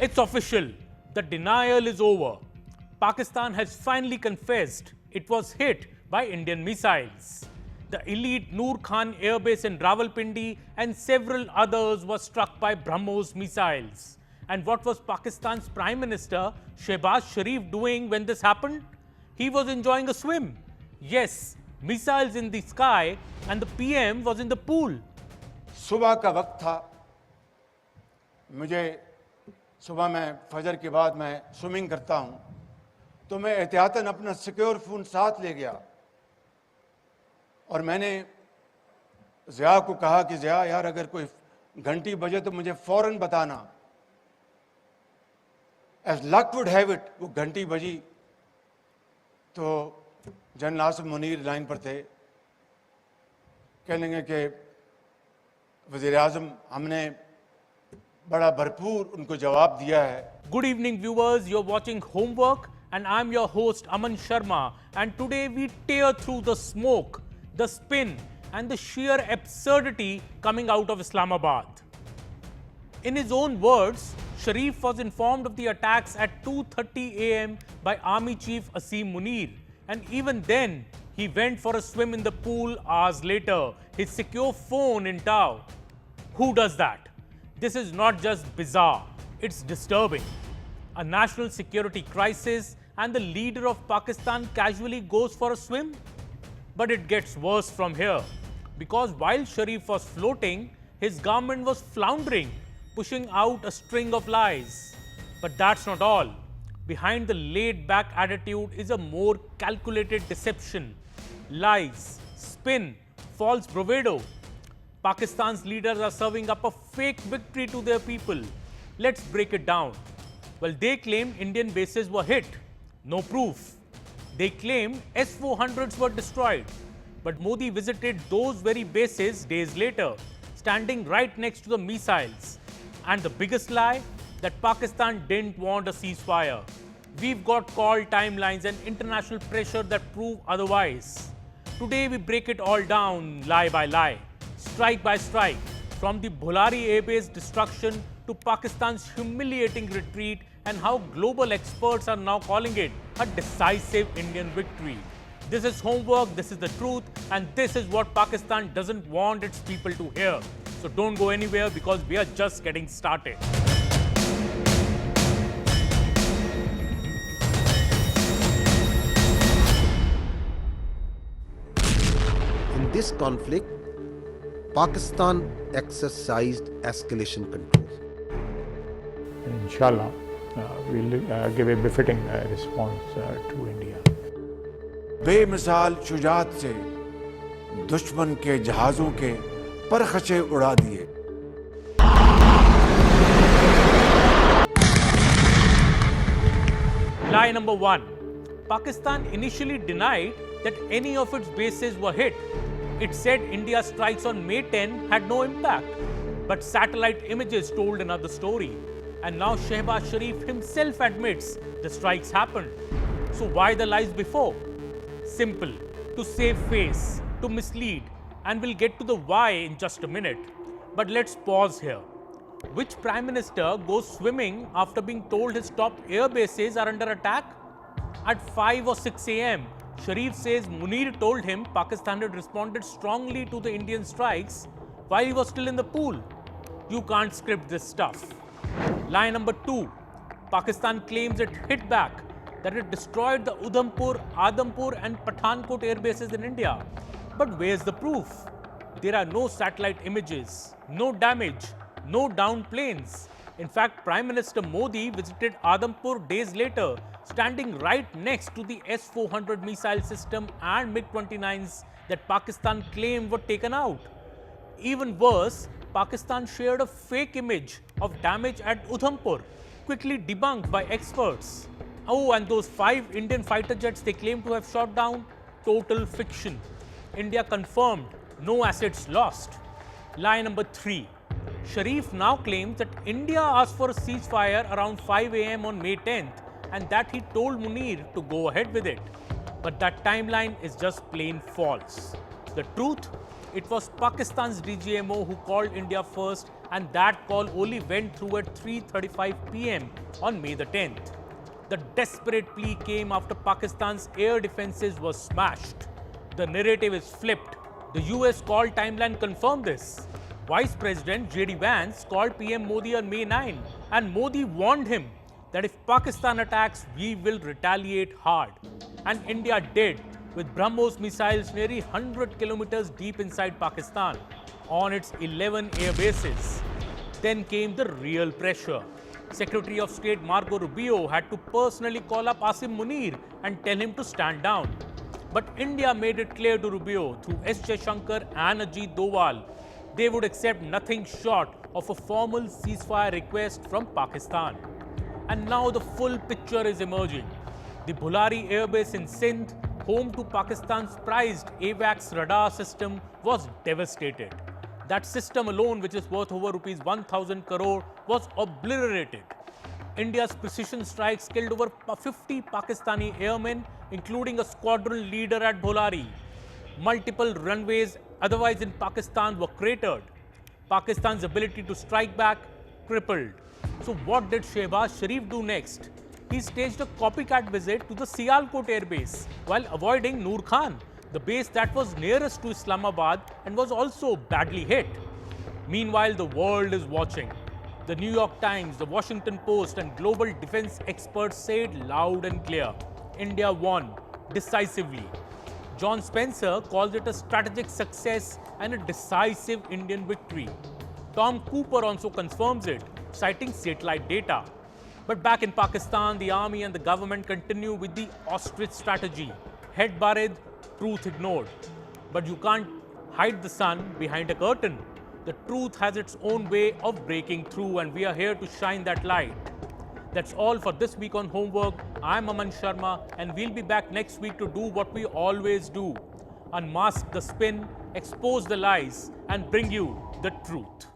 It's official. The denial is over. Pakistan has finally confessed it was hit by Indian missiles. The elite Nur Khan Air Base in Rawalpindi and several others were struck by BrahMos missiles. And what was Pakistan's Prime Minister Shehbaz Sharif doing when this happened? He was enjoying a swim. Yes, missiles in the sky and the PM was in the pool. सुबह का वक्त था, मुझे सुबह में फजर के बाद मैं स्विमिंग करता हूं, तो मैं एहतियातन अपना सिक्योर फ़ोन साथ ले गया और मैंने ज़िया को कहा कि ज़िया यार अगर कोई घंटी बजे तो मुझे फ़ौरन बताना। As luck would have it वो घंटी बजी तो जनरल आसिफ मुनीर लाइन पर थे, कह लेंगे कि वज़ीर आज़म हमने बड़ा भरपूर उनको जवाब दिया है। Good evening viewers, you're watching Homework and I'm your host Aman Sharma, and today we tear through the smoke, the spin and the sheer absurdity coming out of Islamabad. In his own words, Sharif was informed of the attacks at 2:30 AM by Army Chief Asim Munir, and even then he went for a swim in the pool hours later, his secure phone in tow. Who does that? This is not just bizarre, it's disturbing. A national security crisis and the leader of Pakistan casually goes for a swim? But it gets worse from here, because while Sharif was floating, his government was floundering, pushing out a string of lies. But that's not all. Behind the laid-back attitude is a more calculated deception, lies, spin, false bravado. Pakistan's leaders are serving up a fake victory to their people. Let's break it down. Well, they claim Indian bases were hit. No proof. They claim S-400s were destroyed. But Modi visited those very bases days later, standing right next to the missiles. And the biggest lie? That Pakistan didn't want a ceasefire. We've got call timelines and international pressure that prove otherwise. Today we break it all down, lie by lie, strike by strike, from the Bhulari Air Base destruction to Pakistan's humiliating retreat, and how global experts are now calling it a decisive Indian victory. This is Homework, this is the truth, and this is what Pakistan doesn't want its people to hear. So don't go anywhere, because we are just getting started. In this conflict, Pakistan exercised escalation control. Inshallah, we'll give a befitting response to India. बेमिसाल शुजात से दुश्मन के जहाज़ों के परखचे उड़ा दिए। Lie number 1. Pakistan initially denied that any of its bases were hit. It said India's strikes on May 10 had no impact. But satellite images told another story. And now Shehbaz Sharif himself admits the strikes happened. So why the lies before? Simple. To save face, to mislead. And we'll get to the why in just a minute. But let's pause here. Which Prime Minister goes swimming after being told his top air bases are under attack? At 5 or 6 AM, Sharif says Munir told him Pakistan had responded strongly to the Indian strikes while he was still in the pool. You can't script this stuff. Lie number 2. Pakistan claims it hit back, that it destroyed the Udhampur, Adampur and Pathankot air bases in India. But where's the proof? There are no satellite images, no damage, no downed planes. In fact, Prime Minister Modi visited Adampur days later, standing right next to the S-400 missile system and MiG-29s that Pakistan claimed were taken out. Even worse, Pakistan shared a fake image of damage at Udhampur, quickly debunked by experts. Oh, and those 5 Indian fighter jets they claim to have shot down? Total fiction. India confirmed, no assets lost. Lie number 3. Sharif now claims that India asked for a ceasefire around 5 AM on May 10th, and that he told Munir to go ahead with it. But that timeline is just plain false. The truth? It was Pakistan's DGMO who called India first and that call only went through at 3:35 p.m. on May the 10th. The desperate plea came after Pakistan's air defenses were smashed. The narrative is flipped. The US call timeline confirmed this. Vice President J.D. Vance called PM Modi on May 9, and Modi warned him that if Pakistan attacks, we will retaliate hard. And India did, with BrahMos missiles nearly 100 kilometers deep inside Pakistan on its 11 air bases. Then came the real pressure. Secretary of State Marco Rubio had to personally call up Asim Munir and tell him to stand down. But India made it clear to Rubio through S. Jaishankar and Ajit Doval they would accept nothing short of a formal ceasefire request from Pakistan. And now the full picture is emerging. The Bhulari airbase in Sindh, home to Pakistan's prized AWACS radar system, was devastated. That system alone, which is worth over rupees 1,000 crore, was obliterated. India's precision strikes killed over 50 Pakistani airmen, including a squadron leader at Bhulari. Multiple runways otherwise in Pakistan were cratered. Pakistan's ability to strike back crippled. So what did Shehbaz Sharif do next? He staged a copycat visit to the Sialkot Air Base while avoiding Nur Khan, the base that was nearest to Islamabad and was also badly hit. Meanwhile, the world is watching. The New York Times, the Washington Post and global defense experts say it loud and clear. India won decisively. John Spencer calls it a strategic success and a decisive Indian victory. Tom Cooper also confirms it, citing satellite data. But back in Pakistan, the army and the government continue with the ostrich strategy. Head buried, truth ignored. But you can't hide the sun behind a curtain. The truth has its own way of breaking through, and we are here to shine that light. That's all for this week on Homework. I'm Aman Sharma, and we'll be back next week to do what we always do: unmask the spin, expose the lies, and bring you the truth.